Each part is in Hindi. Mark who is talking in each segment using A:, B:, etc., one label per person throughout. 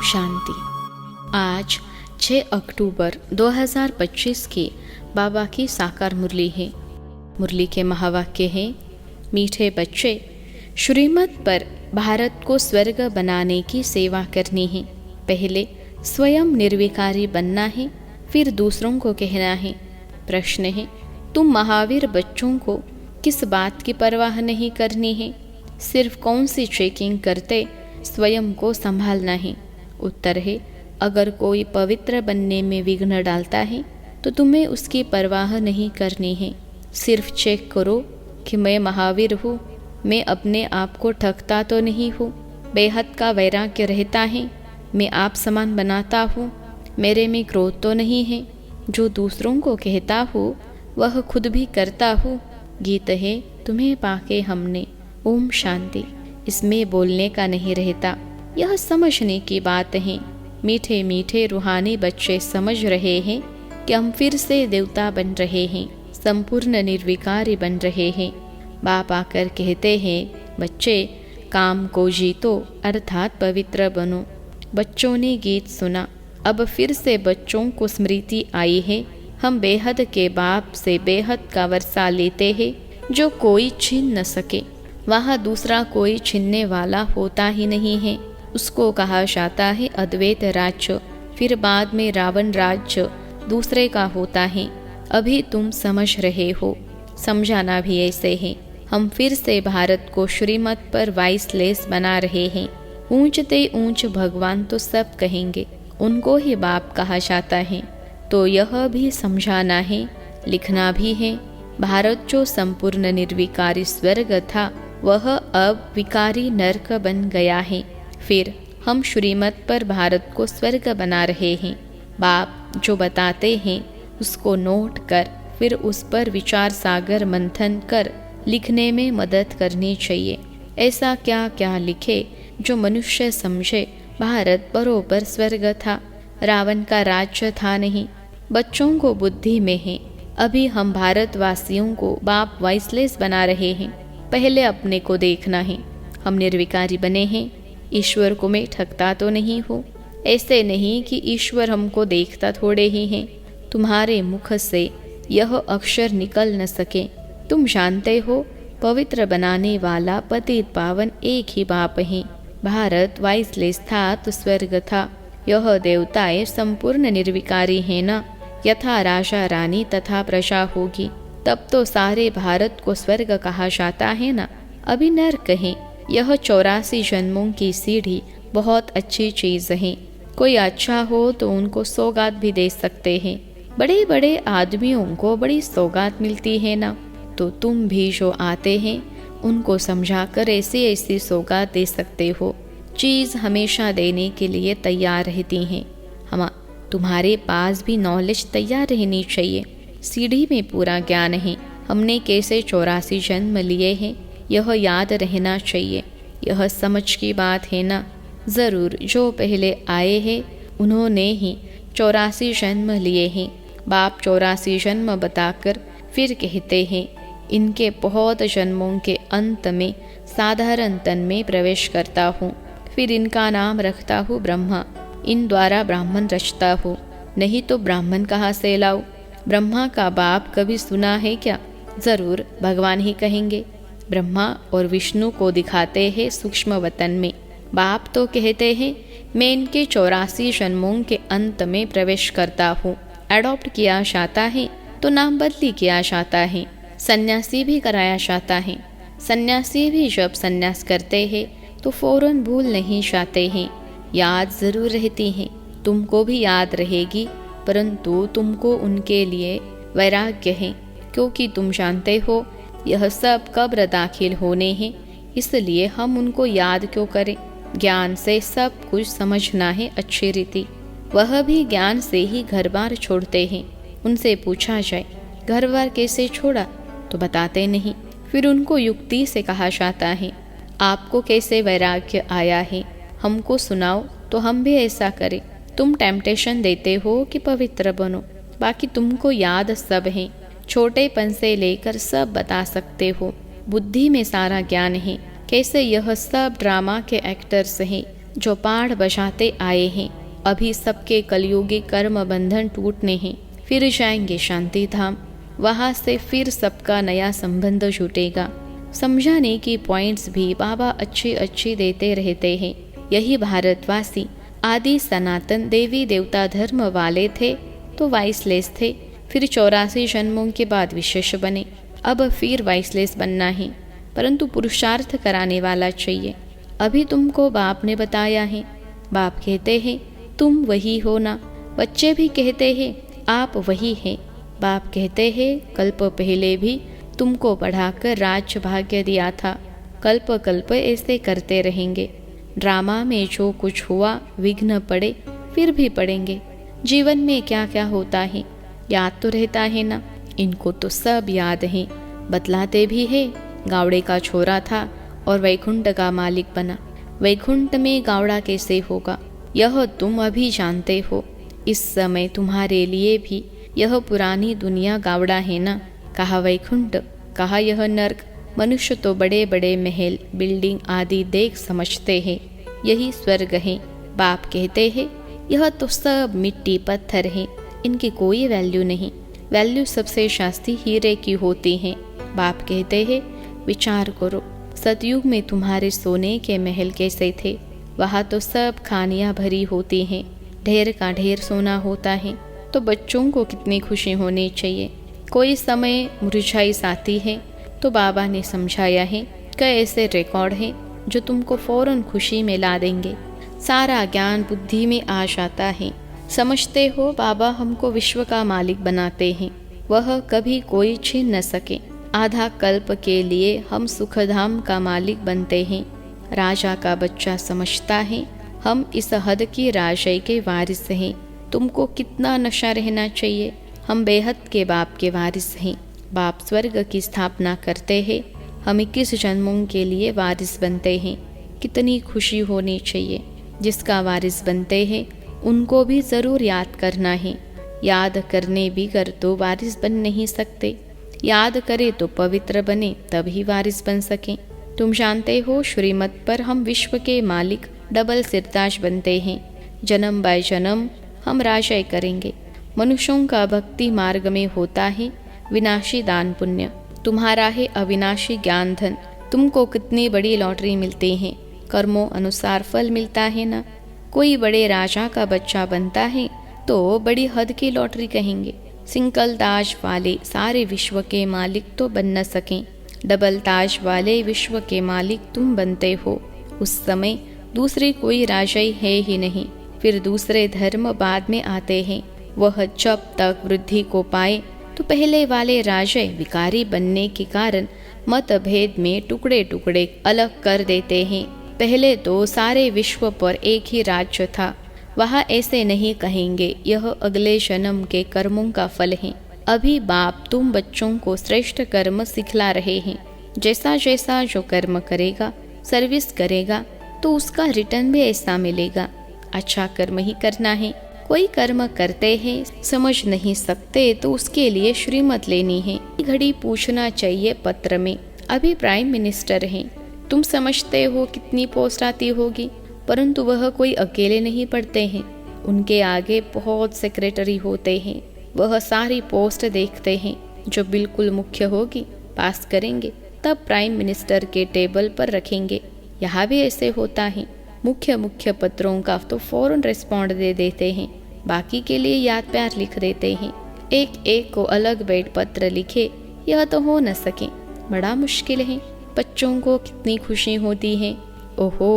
A: शांति। आज 6 अक्टूबर 2025 की बाबा की साकार मुरली है। मुरली के महावाक्य हैं, मीठे बच्चे, श्रीमत पर भारत को स्वर्ग बनाने की सेवा करनी है। पहले स्वयं निर्विकारी बनना है, फिर दूसरों को कहना है। प्रश्न है, तुम महावीर बच्चों को किस बात की परवाह नहीं करनी है? सिर्फ कौन सी चेकिंग करते स्वयं को संभालना है? उत्तर है, अगर कोई पवित्र बनने में विघ्न डालता है तो तुम्हें उसकी परवाह नहीं करनी है। सिर्फ चेक करो कि मैं महावीर हूँ, मैं अपने आप को ठगता तो नहीं हूँ, बेहद का वैराग्य रहता है, मैं आप समान बनाता हूँ, मेरे में क्रोध तो नहीं है, जो दूसरों को कहता हूँ वह खुद भी करता हूँ। गीत है, तुम्हें पाके हमने। ओम शांति। इसमें बोलने का नहीं रहता, यह समझने की बात है। मीठे मीठे रूहानी बच्चे समझ रहे हैं कि हम फिर से देवता बन रहे हैं, संपूर्ण निर्विकारी बन रहे हैं। बाप आकर कहते हैं, बच्चे काम को जीतो अर्थात पवित्र बनो। बच्चों ने गीत सुना, अब फिर से बच्चों को स्मृति आई है। हम बेहद के बाप से बेहद का वर्षा लेते हैं जो कोई छीन न सके। वहाँ दूसरा कोई छीनने वाला होता ही नहीं है। उसको कहा जाता है अद्वैत राज्य, फिर बाद में रावण राज्य दूसरे का होता है। अभी तुम समझ रहे हो, समझाना भी ऐसे है। हम फिर से भारत को श्रीमत पर वाइसलेस बना रहे हैं। ऊंचते ऊंच भगवान तो सब कहेंगे, उनको ही बाप कहा जाता है। तो यह भी समझाना है, लिखना भी है। भारत जो संपूर्ण निर्विकारी स्वर्ग था, वह अब विकारी नरक बन गया है। फिर हम श्रीमत पर भारत को स्वर्ग बना रहे हैं। बाप जो बताते हैं उसको नोट कर, फिर उस पर विचार सागर मंथन कर लिखने में मदद करनी चाहिए। ऐसा क्या क्या लिखे जो मनुष्य समझे भारत बरोबर स्वर्ग था, रावण का राज्य था नहीं। बच्चों को बुद्धि में है। अभी हम भारतवासियों को बाप वाइसलेस बना रहे हैं। पहले अपने को देखना है। हम निर्विकारी बने हैं। ईश्वर को मैं ठगता तो नहीं हूँ। ऐसे नहीं कि ईश्वर हमको देखता थोड़े ही हैं। तुम्हारे मुख से यह अक्षर निकल न सके। तुम जानते हो, पवित्र बनाने वाला पतित पावन एक ही बाप है। भारत वाइसलेस था तो स्वर्ग था। यह देवताएं संपूर्ण निर्विकारी है ना। यथा राजा रानी तथा प्रजा होगी, तब तो सारे भारत को स्वर्ग कहा जाता है ना। अभी नरक है। यह 84 जन्मों की सीढ़ी बहुत अच्छी चीज है। कोई अच्छा हो तो उनको सौगात भी दे सकते हैं। बड़े बड़े आदमियों को बड़ी सौगात मिलती है ना। तो तुम भी जो आते हैं उनको समझाकर ऐसी ऐसी सौगात दे सकते हो। चीज हमेशा देने के लिए तैयार रहती हैं। हम तुम्हारे पास भी नॉलेज तैयार रहनी चाहिए। सीढ़ी में पूरा ज्ञान है। हमने कैसे 84 जन्म लिए हैं, यह याद रहना चाहिए। यह समझ की बात है ना। ज़रूर जो पहले आए हैं उन्होंने ही 84 जन्म लिए हैं। बाप 84 जन्म बताकर फिर कहते हैं, इनके बहुत जन्मों के अंत में साधारण तन में प्रवेश करता हूँ। फिर इनका नाम रखता हूँ ब्रह्मा। इन द्वारा ब्राह्मण रचता हूँ। नहीं तो ब्राह्मण कहाँ से लाऊं? ब्रह्मा का बाप कभी सुना है क्या? जरूर भगवान ही कहेंगे। ब्रह्मा और विष्णु को दिखाते हैं सूक्ष्म वतन में। बाप तो कहते हैं, मैं इनके 84 जन्मों के अंत में प्रवेश करता हूँ। एडॉप्ट किया जाता है तो नाम बदली किया जाता है। सन्यासी भी कराया जाता है। सन्यासी भी जब सन्यास करते हैं तो फौरन भूल नहीं जाते हैं, याद जरूर रहती है। तुमको भी याद रहेगी, परंतु तुमको उनके लिए वैराग्य है, क्योंकि तुम जानते हो यह सब कब्र दाखिल होने हैं। इसलिए हम उनको याद क्यों करें? ज्ञान से सब कुछ समझना है अच्छी रीति। वह भी ज्ञान से ही घर बार छोड़ते हैं। उनसे पूछा जाए घर बार कैसे छोड़ा तो बताते नहीं। फिर उनको युक्ति से कहा जाता है, आपको कैसे वैराग्य आया है, हमको सुनाओ तो हम भी ऐसा करें। तुम टेम्पटेशन देते हो कि पवित्र बनो, बाकी तुमको याद सब है। छोटेपन से लेकर सब बता सकते हो। बुद्धि में सारा ज्ञान है। कैसे यह सब ड्रामा के एक्टर्स हैं। जो पाठ बजाते आए हैं। अभी सबके कलयुगी कर्म बंधन टूटने हैं, फिर जाएंगे शांति धाम। वहाँ से फिर सबका नया संबंध जुटेगा। समझाने की पॉइंट्स भी बाबा अच्छी अच्छी देते रहते हैं। यही भारतवासी आदि सनातन देवी देवता धर्म वाले थे तो वाइसलेस थे, फिर 84 जन्मों के बाद विशेष बने। अब फिर वाइसलेस बनना है, परंतु पुरुषार्थ कराने वाला चाहिए। अभी तुमको बाप ने बताया है। बाप कहते हैं तुम वही हो ना। बच्चे भी कहते हैं आप वही हैं। बाप कहते हैं कल्प पहले भी तुमको पढ़ाकर राज्य भाग्य दिया था। कल्प कल्प ऐसे करते रहेंगे। ड्रामा में जो कुछ हुआ विघ्न पड़े फिर भी पड़ेंगे। जीवन में क्या क्या होता है याद तो रहता है ना। इनको तो सब याद है, बतलाते भी है। गावड़े का छोरा था और वैकुंठ का मालिक बना। वैकुंठ में गावड़ा कैसे होगा यह तुम अभी जानते हो। इस समय तुम्हारे लिए भी यह पुरानी दुनिया गावड़ा है ना। कहा वैकुंठ, कहा यह नर्क। मनुष्य तो बड़े बड़े महल बिल्डिंग आदि देख समझते हैं यही स्वर्ग है। बाप कहते हैं यह तो सब मिट्टी पत्थर है, इनकी कोई वैल्यू नहीं। वैल्यू सबसे शास्ती हीरे की होती है। बाप कहते हैं विचार करो, सतयुग में तुम्हारे सोने के महल कैसे थे। वहाँ तो सब खानियाँ भरी होती हैं, ढेर का ढेर सोना होता है। तो बच्चों को कितनी खुशी होनी चाहिए। कोई समय मुरझाई आती है तो बाबा ने समझाया है कि ऐसे रिकॉर्ड हैं जो तुमको फौरन खुशी में ला देंगे। सारा ज्ञान बुद्धि में आ जाता है। समझते हो बाबा हमको विश्व का मालिक बनाते हैं, वह कभी कोई छीन न सके। आधा कल्प के लिए हम सुखधाम का मालिक बनते हैं। राजा का बच्चा समझता है हम इस हद की राजाई के वारिस हैं। तुमको कितना नशा रहना चाहिए। हम बेहद के बाप के वारिस हैं। बाप स्वर्ग की स्थापना करते हैं, हम 21 जन्मों के लिए वारिस बनते हैं। कितनी खुशी होनी चाहिए। जिसका वारिस बनते हैं उनको भी ज़रूर याद करना है। याद करने बिगर तो वारिस बन नहीं सकते। याद करे तो पवित्र बने तभी वारिस बन सकें। तुम जानते हो श्रीमत पर हम विश्व के मालिक डबल सिरताज बनते हैं। जन्म बाय जन्म हम राजय करेंगे। मनुष्यों का भक्ति मार्ग में होता है विनाशी दान पुण्य। तुम्हारा है अविनाशी ज्ञान धन। तुमको कितनी बड़ी लॉटरी मिलती है, कर्मों अनुसार फल मिलता है ना। कोई बड़े राजा का बच्चा बनता है तो बड़ी हद की लॉटरी कहेंगे। सिंगल ताज वाले सारे विश्व के मालिक तो बन न सकें, डबल ताज वाले विश्व के मालिक तुम बनते हो। उस समय दूसरे कोई राजाई है ही नहीं। फिर दूसरे धर्म बाद में आते हैं। वह जब तक वृद्धि को पाए तो पहले वाले राजाई विकारी बनने के कारण मतभेद में टुकड़े टुकड़े अलग कर देते हैं। पहले तो सारे विश्व पर एक ही राज्य था। वहाँ ऐसे नहीं कहेंगे, यह अगले जन्म के कर्मों का फल है। अभी बाप तुम बच्चों को श्रेष्ठ कर्म सिखला रहे हैं। जैसा जैसा जो कर्म करेगा, सर्विस करेगा तो उसका रिटर्न भी ऐसा मिलेगा। अच्छा कर्म ही करना है। कोई कर्म करते हैं समझ नहीं सकते तो उसके लिए श्रीमत लेनी है। घड़ी पूछना चाहिए पत्र में। अभी प्राइम मिनिस्टर हैं, तुम समझते हो कितनी पोस्ट आती होगी, परंतु वह कोई अकेले नहीं पढ़ते हैं। उनके आगे बहुत सेक्रेटरी होते हैं। वह सारी पोस्ट देखते हैं। जो बिल्कुल मुख्य होगी पास करेंगे, तब प्राइम मिनिस्टर के टेबल पर रखेंगे। यहाँ भी ऐसे होता है। मुख्य पत्रों का तो फौरन रिस्पॉन्ड दे देते हैं, बाकी के लिए याद प्यार लिख देते हैं। एक एक को अलग बैठ पत्र लिखे, यह तो हो न सके, बड़ा मुश्किल है। बच्चों को कितनी खुशी होती है। ओहो,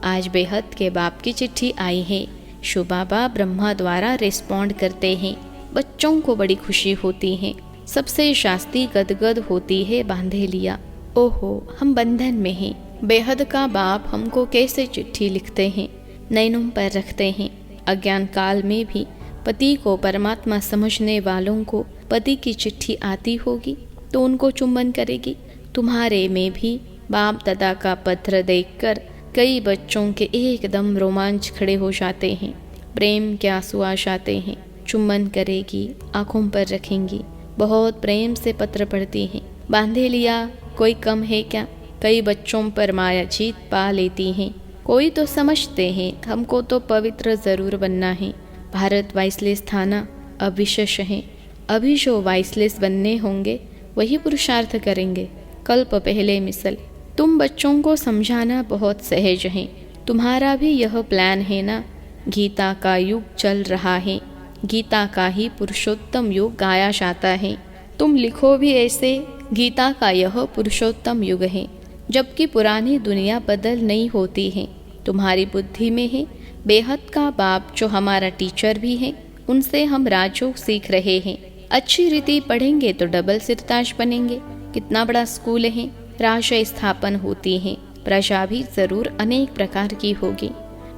A: आज बेहद के बाप की चिट्ठी आई है। शो बाबा ब्रह्मा द्वारा रिस्पॉन्ड करते हैं। बच्चों को बड़ी खुशी होती है। सबसे शास्ती गदगद होती है बांधे लिया। ओहो, हम बंधन में हैं। बेहद का बाप हमको कैसे चिट्ठी लिखते हैं, नैनों पर रखते हैं। अज्ञान काल में भी पति को परमात्मा समझने वालों को पति की चिट्ठी आती होगी तो उनको चुंबन करेगी। तुम्हारे में भी बाप दादा का पत्र देखकर कई बच्चों के एकदम रोमांच खड़े हो जाते हैं। प्रेम के आंसू आ जाते हैं। चुंबन करेगी, आंखों पर रखेंगी, बहुत प्रेम से पत्र पढ़ती हैं। बांधे लिया कोई कम है क्या। कई बच्चों पर माया जीत पा लेती हैं। कोई तो समझते हैं हमको तो पवित्र ज़रूर बनना है। भारत वाइसलेस था ना, अब विशेष है। अभी जो वाइसलेस बनने होंगे वही पुरुषार्थ करेंगे। कल्प पहले मिसल। तुम बच्चों को समझाना बहुत सहज है। तुम्हारा भी यह प्लान है ना। गीता का युग चल रहा है, गीता का ही पुरुषोत्तम युग गाया जाता है। तुम लिखो भी ऐसे, गीता का यह पुरुषोत्तम युग है, जबकि पुरानी दुनिया बदल नहीं होती है। तुम्हारी बुद्धि में है। बेहद का बाप जो हमारा टीचर भी है, उनसे हम राजयोग सीख रहे हैं। अच्छी रीति पढ़ेंगे तो डबल सिरताज बनेंगे। कितना बड़ा स्कूल है। राजय स्थापन होती है, प्रजा भी जरूर अनेक प्रकार की होगी।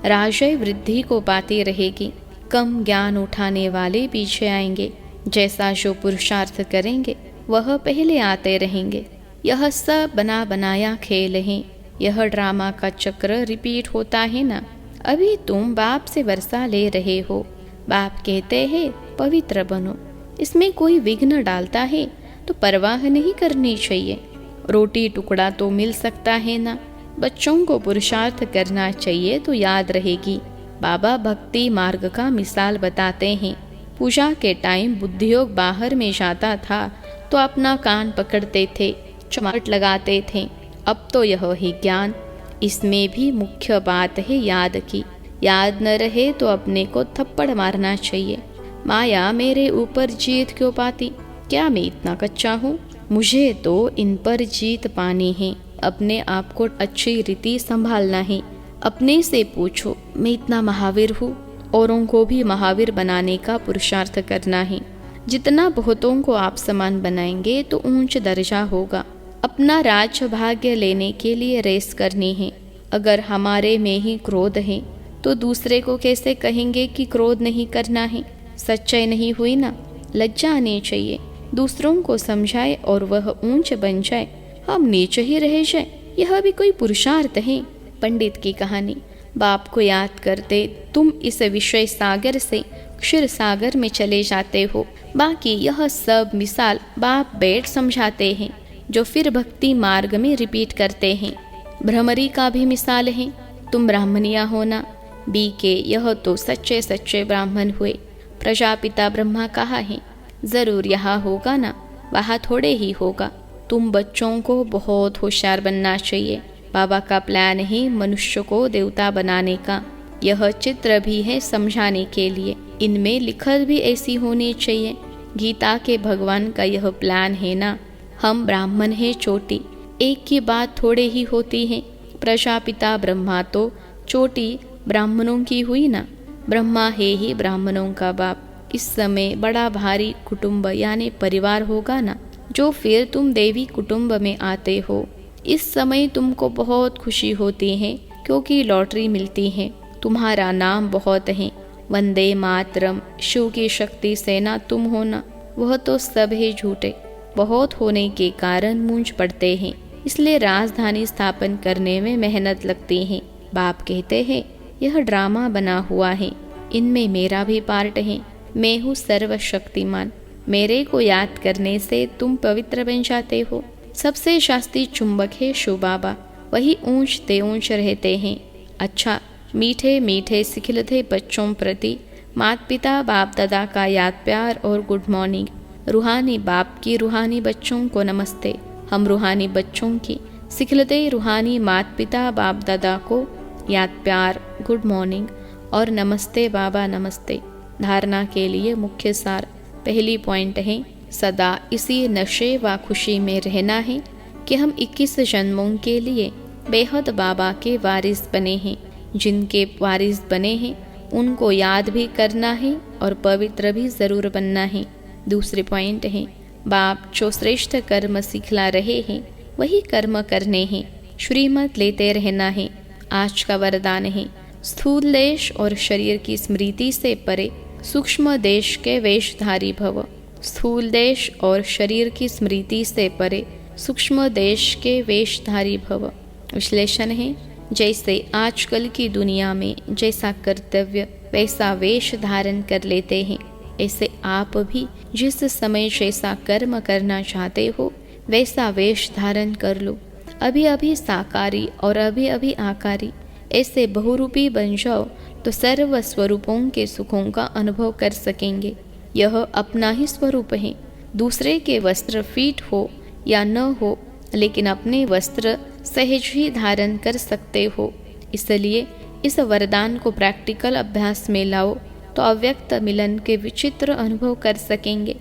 A: राजय वृद्धि को पाती रहेगी। कम ज्ञान उठाने वाले पीछे आएंगे। जैसा जो पुरुषार्थ करेंगे वह पहले आते रहेंगे। यह सब बना बनाया खेल है। यह ड्रामा का चक्र रिपीट होता है ना। अभी तुम बाप से वर्षा ले रहे हो। बाप कहते हैं पवित्र बनो। इसमें कोई विघ्न डालता है तो परवाह नहीं करनी चाहिए। रोटी टुकड़ा तो मिल सकता है ना। बच्चों को पुरुषार्थ करना चाहिए तो याद रहेगी। बाबा भक्ति मार्ग का मिसाल बताते हैं। पूजा के टाइम बुद्धियोग बाहर में जाता था तो अपना कान पकड़ते थे, चमाट लगाते थे। अब तो यह ही ज्ञान। इसमें भी मुख्य बात है याद की। याद न रहे तो अपने को थप्पड़ मारना चाहिए। माया मेरे ऊपर जीत क्यों पाती? क्या मैं इतना कच्चा हूँ? मुझे तो इन पर जीत पानी है। अपने आप को अच्छी रीति संभालना है। अपने से पूछो, मैं इतना महावीर हूँ? औरों को भी महावीर बनाने का पुरुषार्थ करना है। जितना बहुतों को आप समान बनाएंगे तो ऊंच दर्जा होगा। अपना राज्य भाग्य लेने के लिए रेस करनी है। अगर हमारे में ही क्रोध है तो दूसरे को कैसे कहेंगे कि क्रोध नहीं करना है? सच्चाई नहीं हुई ना। लज्जा आनी चाहिए। दूसरों को समझाए और वह ऊंच बन जाए, हम नीचे ही रह जाए, यह भी कोई पुरुषार्थ है? पंडित की कहानी। बाप को याद करते तुम इस विषय सागर से क्षीर सागर में चले जाते हो। बाकी यह सब मिसाल बाप बैठ समझाते हैं, जो फिर भक्ति मार्ग में रिपीट करते हैं। भ्रमरी का भी मिसाल है। तुम ब्राह्मणिया होना। बी के यह तो सच्चे सच्चे ब्राह्मण हुए। प्रजापिता ब्रह्मा कहाँ है? जरूर यहाँ होगा ना, वहाँ थोड़े ही होगा। तुम बच्चों को बहुत होशियार बनना चाहिए। बाबा का प्लान है मनुष्य को देवता बनाने का। यह चित्र भी है समझाने के लिए। इनमें लिखत भी ऐसी होनी चाहिए। गीता के भगवान का यह प्लान है ना। हम ब्राह्मण हैं चोटी। एक की बात थोड़े ही होती है। प्रजापिता ब्रह्मा तो चोटी ब्राह्मणों की हुई ना। ब्रह्मा है ही ब्राह्मणों का बाप। इस समय बड़ा भारी कुटुंब यानी परिवार होगा ना, जो फिर तुम देवी कुटुंब में आते हो। इस समय तुमको बहुत खुशी होती है क्योंकि लॉटरी मिलती है। तुम्हारा नाम बहुत है। वंदे मातरम, शिव की शक्ति सेना तुम होना, वह तो सब है झूठे। बहुत होने के कारण मूंझ पड़ते हैं, इसलिए राजधानी स्थापन करने में मेहनत लगती है। बाप कहते हैं यह ड्रामा बना हुआ है, इनमें मेरा भी पार्ट है। मैं हूँ सर्वशक्तिमान। मेरे को याद करने से तुम पवित्र बन जाते हो। सबसे शास्त्री चुंबक है शिव बाबा, वही ऊंचते ऊंच रहते हैं। अच्छा, मीठे मीठे सिखिलते बच्चों प्रति माता पिता बाप दादा का याद प्यार और गुड मॉर्निंग। रूहानी बाप की रूहानी बच्चों को नमस्ते। हम रूहानी बच्चों की सिखिलते रूहानी माता पिता बाप दादा को याद प्यार, गुड मॉर्निंग और नमस्ते बाबा नमस्ते। धारणा के लिए मुख्य सार। पहली पॉइंट है सदा इसी नशे व खुशी में रहना है कि हम 21 जन्मों के लिए बेहद बाबा के वारिस बने हैं। जिनके वारिस बने हैं उनको याद भी करना है और पवित्र भी जरूर बनना है। दूसरी पॉइंट है बाप जो श्रेष्ठ कर्म सिखला रहे हैं वही कर्म करने हैं। श्रीमत लेते रहना है। आज का वरदान है स्थूल देश और शरीर की स्मृति से परे सूक्ष्म देश के वेशधारी भव। स्थूल देश और शरीर की स्मृति से परे सूक्ष्म देश के वेशधारी भव। विश्लेषण है जैसे आजकल की दुनिया में जैसा कर्तव्य वैसा वेश धारण कर लेते हैं, ऐसे आप भी जिस समय जैसा कर्म करना चाहते हो वैसा वेश धारण कर लो। अभी अभी साकारी और अभी अभी आकारी, ऐसे बहुरूपी बन जाओ तो सर्व स्वरूपों के सुखों का अनुभव कर सकेंगे। यह अपना ही स्वरूप है। दूसरे के वस्त्र फीट हो या न हो, लेकिन अपने वस्त्र सहज ही धारण कर सकते हो। इसलिए इस वरदान को प्रैक्टिकल अभ्यास में लाओ तो अव्यक्त मिलन के विचित्र अनुभव कर सकेंगे।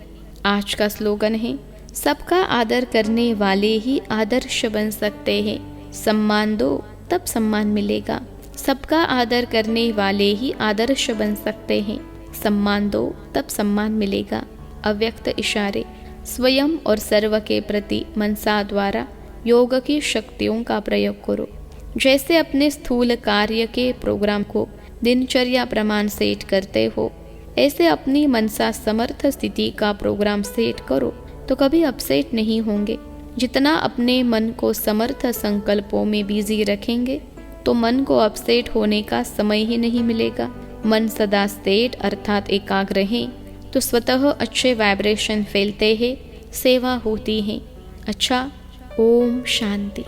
A: आज का स्लोगन है, सबका आदर करने वाले ही आदर्श बन सकते हैं। सम्मान दो तब सम्मान मिलेगा। सबका आदर करने वाले ही आदर्श बन सकते हैं। सम्मान दो तब सम्मान मिलेगा। अव्यक्त इशारे स्वयं और सर्व के प्रति मनसा द्वारा योग की शक्तियों का प्रयोग करो। जैसे अपने स्थूल कार्य के प्रोग्राम को दिनचर्या प्रमाण सेट करते हो, ऐसे अपनी मनसा समर्थ स्थिति का प्रोग्राम सेट करो तो कभी अपसेट नहीं होंगे। जितना अपने मन को समर्थ संकल्पों में बिजी रखेंगे तो मन को अपसेट होने का समय ही नहीं मिलेगा। मन सदा स्टेट अर्थात एकाग्र है तो स्वतः अच्छे वाइब्रेशन फैलते हैं, सेवा होती है। अच्छा, ओम शांति।